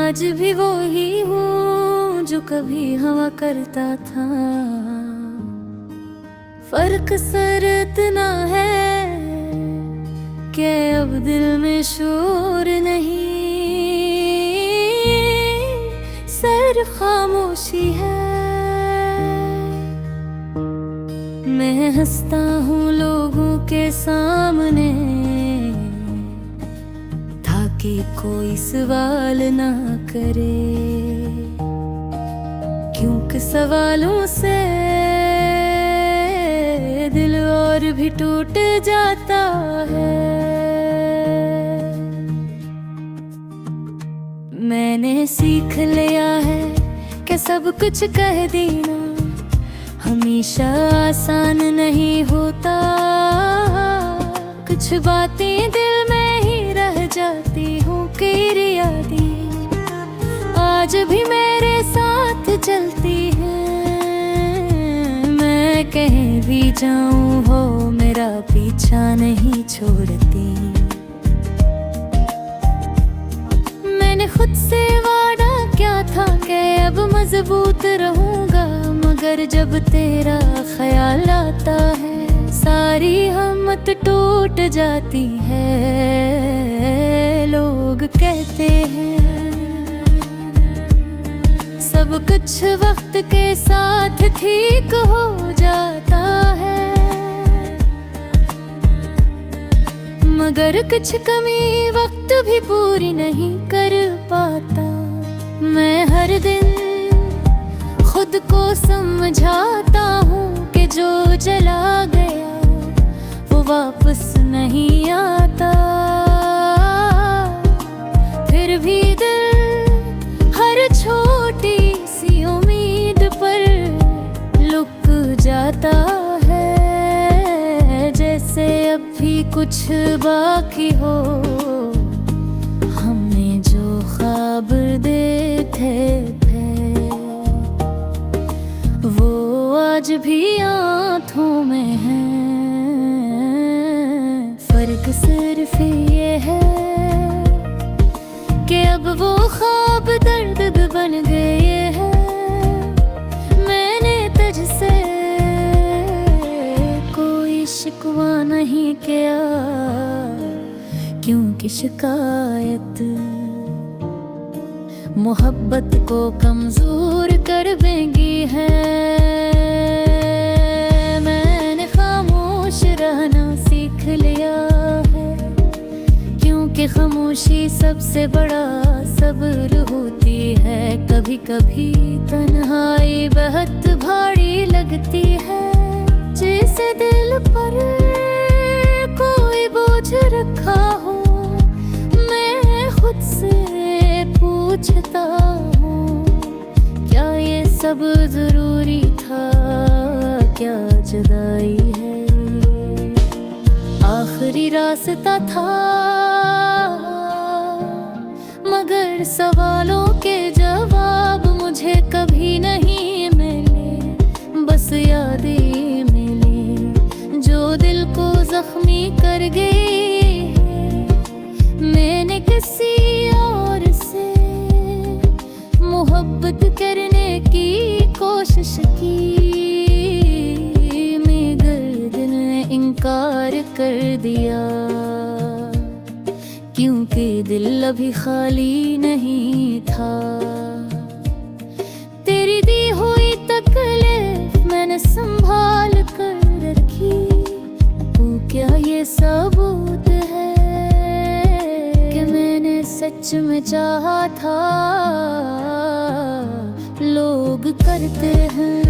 आज भी वो ही हूँ जो कभी हवा करता था। फर्क सर इतना है कि अब दिल में शोर नहीं, सिर्फ खामोशी है। मैं हंसता हूँ लोगों के सामने ताकि कोई सवाल ना करे, क्योंकि सवालों से दिल और भी टूट जाता है। मैंने सीख लिया है कि सब कुछ कह देना हमेशा आसान नहीं होता। कुछ बातें दिल में ही रह जाती हूँ कि यादें आज भी मेरे साथ चलती हैं। मैं कहीं भी जाऊँ हो मेरा पीछा नहीं छोड़ती। मैंने खुद से वादा क्या था कि अब मजबूत रहूंगा, मगर जब तेरा ख्याल आता है सारी हिम्मत टूट जाती है। लोग कहते हैं सब कुछ वक्त के साथ ठीक हो जाता है, मगर कुछ कमी वक्त भी पूरी नहीं कर पाता। मैं हर दिन खुद को समझाता हूँ कि जो चला गया वो वापस नहीं आता। फिर भी दिल हर छोटी सी उम्मीद पर लुक जाता है, जैसे अब भी कुछ बाकी हो। हमने जो ख्वाब देखे वो आज भी आँखों में है। फर्क सिर्फ ये है कि अब वो ख्वाब दर्द बन गए हैं। मैंने तुझसे कोई शिकवा नहीं किया, क्योंकि शिकायत मोहब्बत को कमजोर कर देंगी है। मैंने खामोश रहना सीख लिया है, क्योंकि खामोशी सबसे बड़ा सब्र होती है। कभी कभी तन्हाई बहुत भारी लगती है, जैसे दिल पर कोई बोझ रखा हो। मैं खुद से पूछता हूँ क्या ये सब जरूरी था, क्या जुदाई है आखिरी रास्ता था। मगर सवालों के जवाब मुझे कभी नहीं मिले, बस यादें मिली जो दिल को जख्मी कर गई। मैंने किसी और से मोहब्बत करने की कोशिश की, मगर दिल ने इनकार कर दिया, क्योंकि दिल अभी खाली नहीं था। तेरी दी हुई तकलीफ मैंने संभाल कर रखी, वो क्या ये सबूत है कि मैंने सच में चाहा था। लोग करते हैं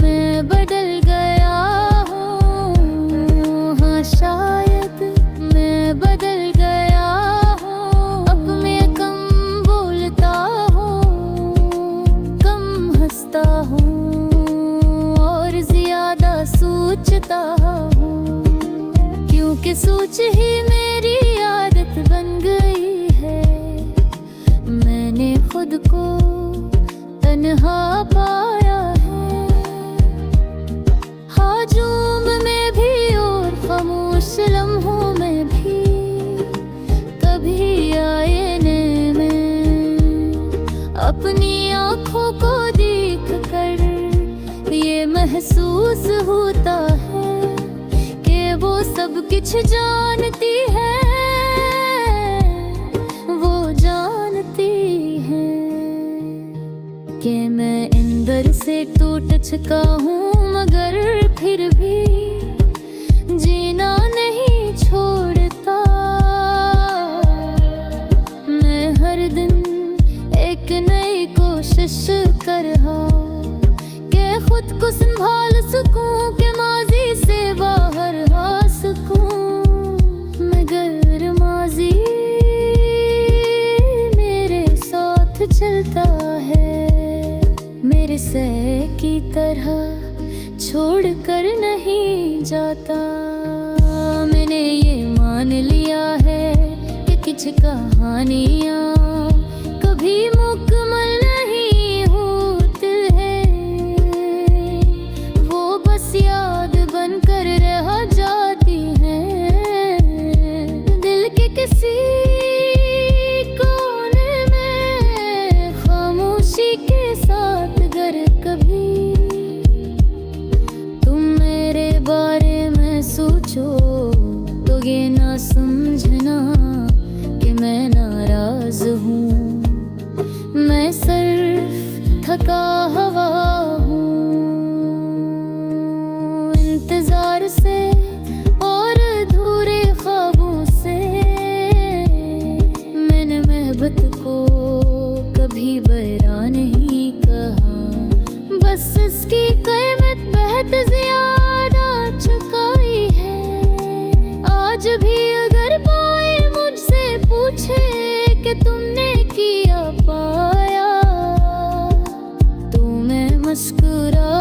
मैं बदल गया हूँ, हाँ शायद मैं बदल गया हूँ। अब मैं कम बोलता हूँ, कम हंसता हूँ और ज्यादा सोचता हूँ, क्योंकि सोच ही मेरी आदत बन गई है। मैंने खुद को महसूस होता है कि वो सब कुछ जानती है, वो जानती है कि मैं अंदर से टूट चुका हूँ, मगर फिर भी जीना नहीं छोड़ता। मैं हर दिन एक नई कोशिश कर रहा कि खुद को संभाल सकूं, कि माजी से बाहर आ सकूं, मगर माजी मेरे साथ चलता है, मेरे सह की तरह छोड़ कर नहीं जाता। मैंने ये मान लिया है कि कुछ कहानियाँ कभी मुकम्मल नहीं होती है, वो बस याद बनकर रह जाती हैं दिल के किसी कोने में, खामोशी के साथ। अगर कभी बारे में सोचो तो ये ना समझना कि मैं नाराज हूँ, मैं सिर्फ थका हुआ हूँ इंतजार से और अधूरे ख्वाबों से। मैंने मोहब्बत को कभी बरा नहीं कहा, बस इसकी कीमत बहुत ज्यादा चुकाई है। आज भी अगर कोई मुझसे पूछे कि तुमने किया पाया, तो मैं मुस्कुरा